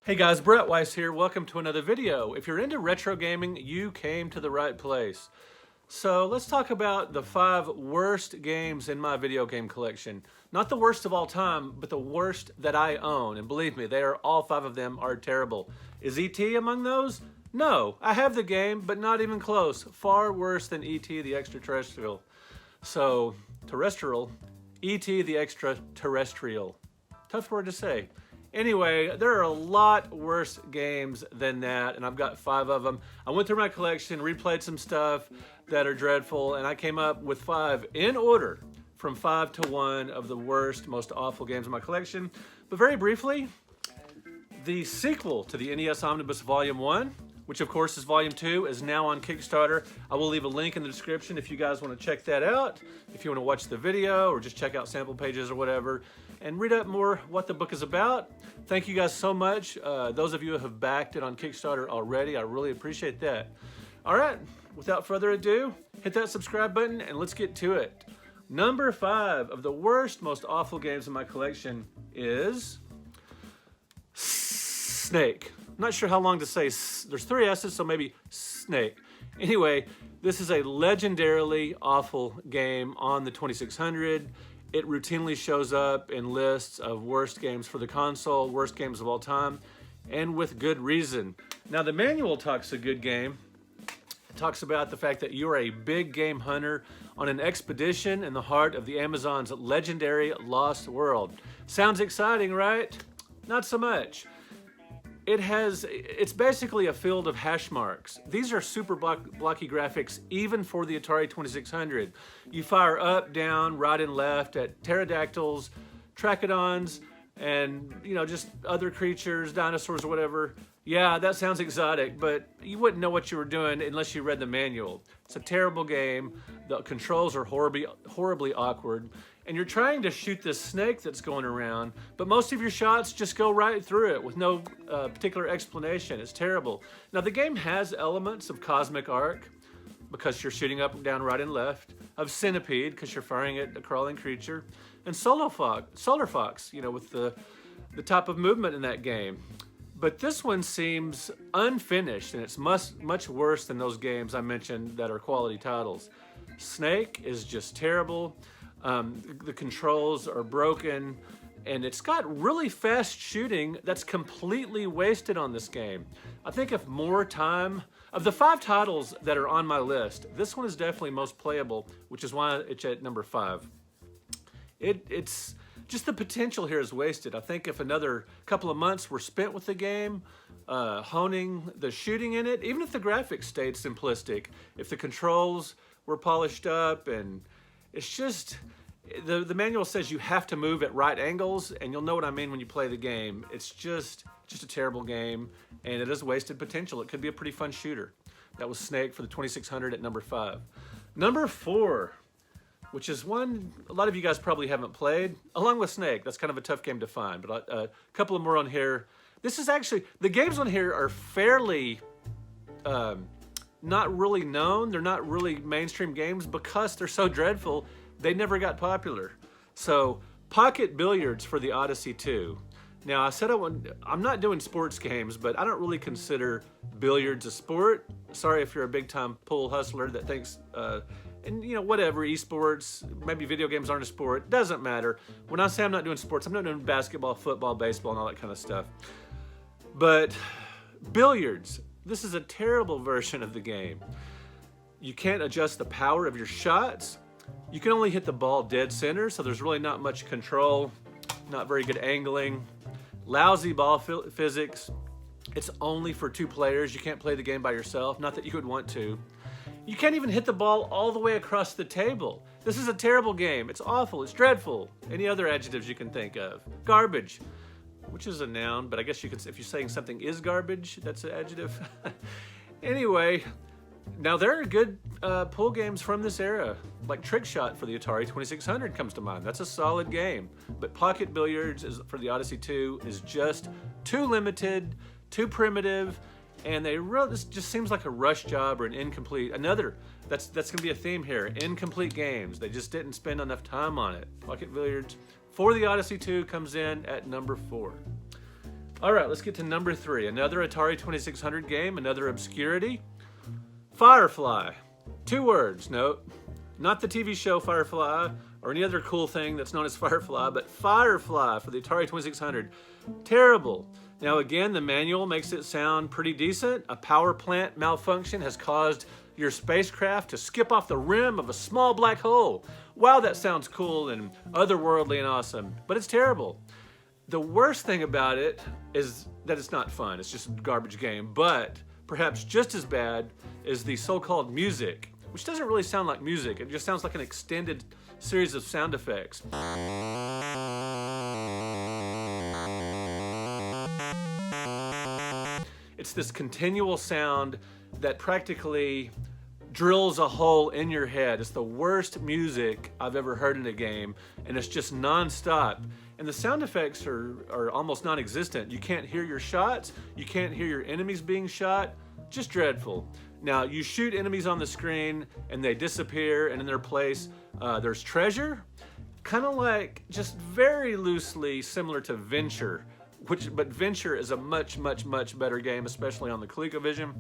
Hey guys, Brett Weiss here. Welcome to another video. If you're into retro gaming, you came to the right place. So let's talk about the 5 worst games in my video game collection. Not the worst of all time, but the worst that I own. And believe me, all 5 of them are terrible. Is E.T. among those? No, I have the game, but not even close. Far worse than E.T. the Extraterrestrial. So, terrestrial, E.T. the Extraterrestrial. Tough word to say. Anyway, there are a lot worse games than that, and I've got 5 of them. I went through my collection, replayed some stuff that are dreadful, and I came up with 5 in order, from 5 to 1 of the worst, most awful games in my collection. But very briefly, the sequel to the NES Omnibus Volume 1, which of course is Volume 2, is now on Kickstarter. I will leave a link in the description if you guys want to check that out, if you want to watch the video or just check out sample pages or whatever, and read up more what the book is about. Thank you guys so much. Those of you who have backed it on Kickstarter already, I really appreciate that. All right, without further ado, hit that subscribe button and let's get to it. Number 5 of the worst, most awful games in my collection is Snake. I'm not sure how long to say. There's 3 S's, so maybe Snake. Anyway, this is a legendarily awful game on the 2600. It routinely shows up in lists of worst games for the console, worst games of all time, and with good reason. Now, the manual talks a good game. It talks about the fact that you're a big game hunter on an expedition in the heart of the Amazon's legendary Lost World. Sounds exciting, right? Not so much. It's basically a field of hash marks. These are super blocky graphics, even for the Atari 2600. You fire up, down, right and left at pterodactyls, trachodons, and just other creatures, dinosaurs or whatever. Yeah, that sounds exotic, but you wouldn't know what you were doing unless you read the manual. It's a terrible game. The controls are horribly awkward. And you're trying to shoot this snake that's going around, but most of your shots just go right through it with no particular explanation. It's terrible. Now, the game has elements of Cosmic Arc, because you're shooting up, down, right, and left, of Centipede, because you're firing at a crawling creature, and Solar Fox, with the type of movement in that game. But this one seems unfinished, and it's much worse than those games I mentioned that are quality titles. Snake is just terrible. The controls are broken, and it's got really fast shooting that's completely wasted on this game. I think if more time, of the 5 titles that are on my list, this one is definitely most playable, which is why it's at number 5. It's just the potential here is wasted. I think if another couple of months were spent with the game, honing the shooting in it, even if the graphics stayed simplistic, if the controls were polished up, and it's just, the manual says you have to move at right angles, and you'll know what I mean when you play the game. It's just a terrible game, and it is wasted potential. It could be a pretty fun shooter. That was Snake for the 2600 at number 5. Number 4, which is one a lot of you guys probably haven't played, along with Snake. That's kind of a tough game to find, but a couple of more on here. This is actually, the games on here are fairly not really known. They're not really mainstream games because they're so dreadful, they never got popular. So, Pocket Billiards for the Odyssey2. Now, I said I'm not doing sports games, but I don't really consider billiards a sport. Sorry if you're a big-time pool hustler that thinks, and whatever, esports, maybe video games aren't a sport, doesn't matter. When I say I'm not doing sports, I'm not doing basketball, football, baseball, and all that kind of stuff. But billiards, this is a terrible version of the game. You can't adjust the power of your shots. You can only hit the ball dead center, so there's really not much control, not very good angling, lousy ball physics. It's only for 2 players. You can't play the game by yourself, not that you would want to. You can't even hit the ball all the way across the table. This is a terrible game. It's awful. It's dreadful. Any other adjectives you can think of? Garbage, which is a noun, but I guess you could, if you're saying something is garbage, that's an adjective. Anyway, now there are good pool games from this era, like Trick Shot for the Atari 2600 comes to mind. That's a solid game. But Pocket Billiards for the Odyssey2 is just too limited, too primitive, and this just seems like a rush job or an incomplete. That's gonna be a theme here. Incomplete games. They just didn't spend enough time on it. Pocket Billiards for the Odyssey2 comes in at number 4. All right, let's get to number 3. Another Atari 2600 game, another obscurity. Firefly. 2 words, note. Not the TV show Firefly or any other cool thing that's known as Firefly, but Firefly for the Atari 2600. Terrible. Now again, the manual makes it sound pretty decent. A power plant malfunction has caused your spacecraft to skip off the rim of a small black hole. Wow, that sounds cool and otherworldly and awesome, but it's terrible. The worst thing about it is that it's not fun. It's just a garbage game, but perhaps just as bad is the so-called music, which doesn't really sound like music. It just sounds like an extended series of sound effects. It's this continual sound that practically drills a hole in your head. It's the worst music I've ever heard in a game, and it's just non-stop. And the sound effects are almost non-existent. You can't hear your shots, you can't hear your enemies being shot. Just dreadful. Now, you shoot enemies on the screen and they disappear, and in their place there's treasure. Kind of like, just very loosely similar to Venture, but Venture is a much, much, much better game, especially on the ColecoVision.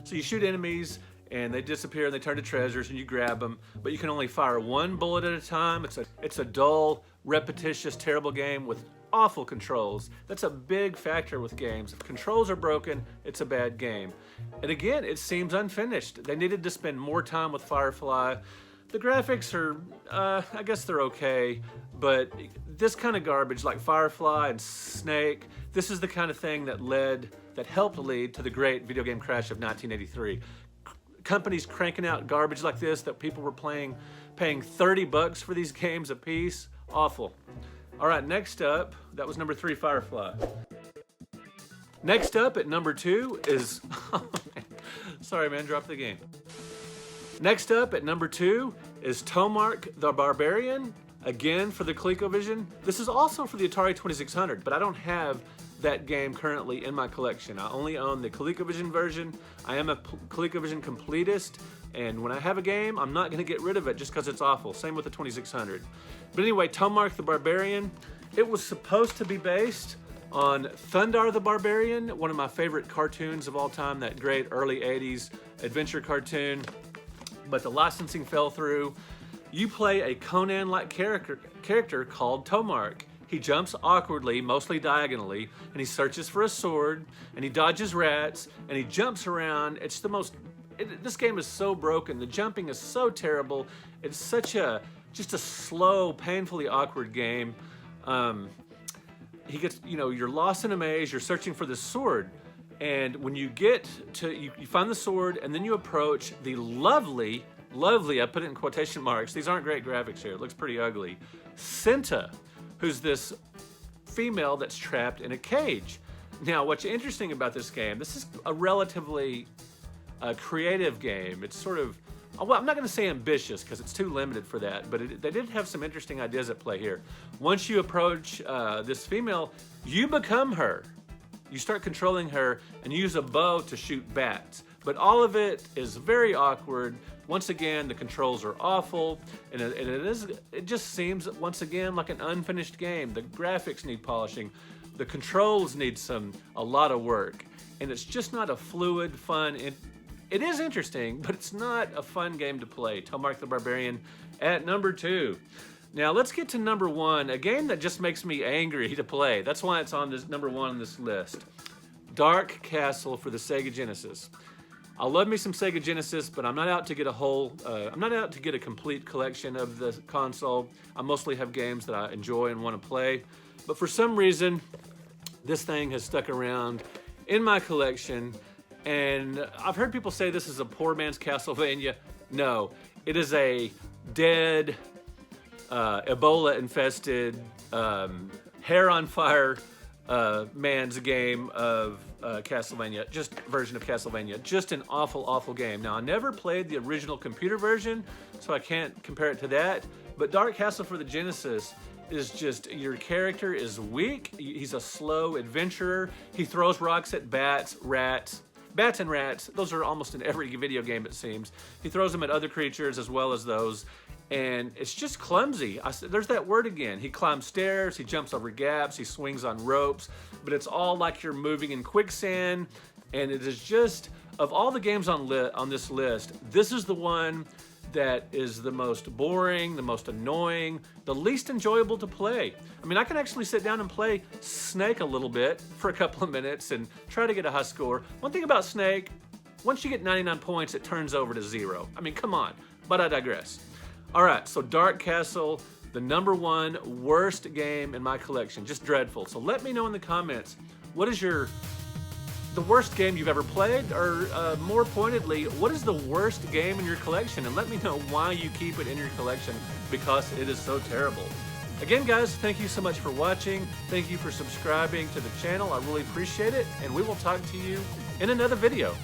So you shoot enemies and they disappear and they turn to treasures and you grab them, but you can only fire 1 bullet at a time. It's a dull, repetitious, terrible game with awful controls. That's a big factor with games. If controls are broken, it's a bad game. And again, it seems unfinished. They needed to spend more time with Firefly. The graphics are, I guess they're okay, but this kind of garbage like Firefly and Snake, this is the kind of thing that helped lead to the great video game crash of 1983. Companies cranking out garbage like this that people were paying $30 for these games a piece. Awful. All right, next up, that was number 3, Firefly. Next up at number 2 is, sorry man, dropped the game. Next up at number 2 is Towmark the Barbarian, again for the ColecoVision. This is also for the Atari 2600, but I don't have that game currently in my collection. I only own the ColecoVision version. I am a ColecoVision completist, and when I have a game, I'm not going to get rid of it just because it's awful. Same with the 2600. But anyway, Towmark the Barbarian, it was supposed to be based on Thundar the Barbarian, one of my favorite cartoons of all time, that great early 80s adventure cartoon, but the licensing fell through. You play a Conan-like character called Towmark. He jumps awkwardly, mostly diagonally, and he searches for a sword, and he dodges rats, and he jumps around. It's the most, this game is so broken. The jumping is so terrible. It's such just a slow, painfully awkward game. You're lost in a maze, you're searching for this sword, and when you get to, you find the sword, and then you approach the lovely, I put it in quotation marks, these aren't great graphics here, it looks pretty ugly, Senta, who's this female that's trapped in a cage. Now, what's interesting about this game, this is a relatively creative game. It's sort of, well, I'm not going to say ambitious because it's too limited for that, but they did have some interesting ideas at play here. Once you approach this female, you become her. You start controlling her and use a bow to shoot bats. But all of it is very awkward. Once again, the controls are awful, and it just seems, once again, like an unfinished game. The graphics need polishing. The controls need a lot of work. And it's just not a fluid, fun, it is interesting, but it's not a fun game to play. Towmark the Barbarian at number 2. Now let's get to number 1, a game that just makes me angry to play. That's why it's on this number 1 on this list. Dark Castle for the Sega Genesis. I love me some Sega Genesis, but I'm not out to get a complete collection of the console. I mostly have games that I enjoy and want to play. But for some reason, this thing has stuck around in my collection. And I've heard people say this is a poor man's Castlevania. No, it is a dead, Ebola-infested, hair-on-fire man's game of Castlevania, just version of Castlevania. Just an awful, awful game. Now, I never played the original computer version, so I can't compare it to that. But Dark Castle for the Genesis is just, your character is weak. He's a slow adventurer. He throws rocks at bats, rats. Bats and rats, those are almost in every video game, it seems. He throws them at other creatures as well as those. and it's just clumsy. There's that word again. He climbs stairs, he jumps over gaps, he swings on ropes, but it's all like you're moving in quicksand, and it is just, of all the games on this list, this is the one that is the most boring, the most annoying, the least enjoyable to play. I mean, I can actually sit down and play Snake a little bit for a couple of minutes and try to get a high score. One thing about Snake, once you get 99 points, it turns over to 0. I mean, come on, but I digress. All right, so Dark Castle, the #1 worst game in my collection, just dreadful. So let me know in the comments, what is the worst game you've ever played, or more pointedly, what is the worst game in your collection? And let me know why you keep it in your collection, because it is so terrible. Again, guys, thank you so much for watching. Thank you for subscribing to the channel. I really appreciate it, and we will talk to you in another video.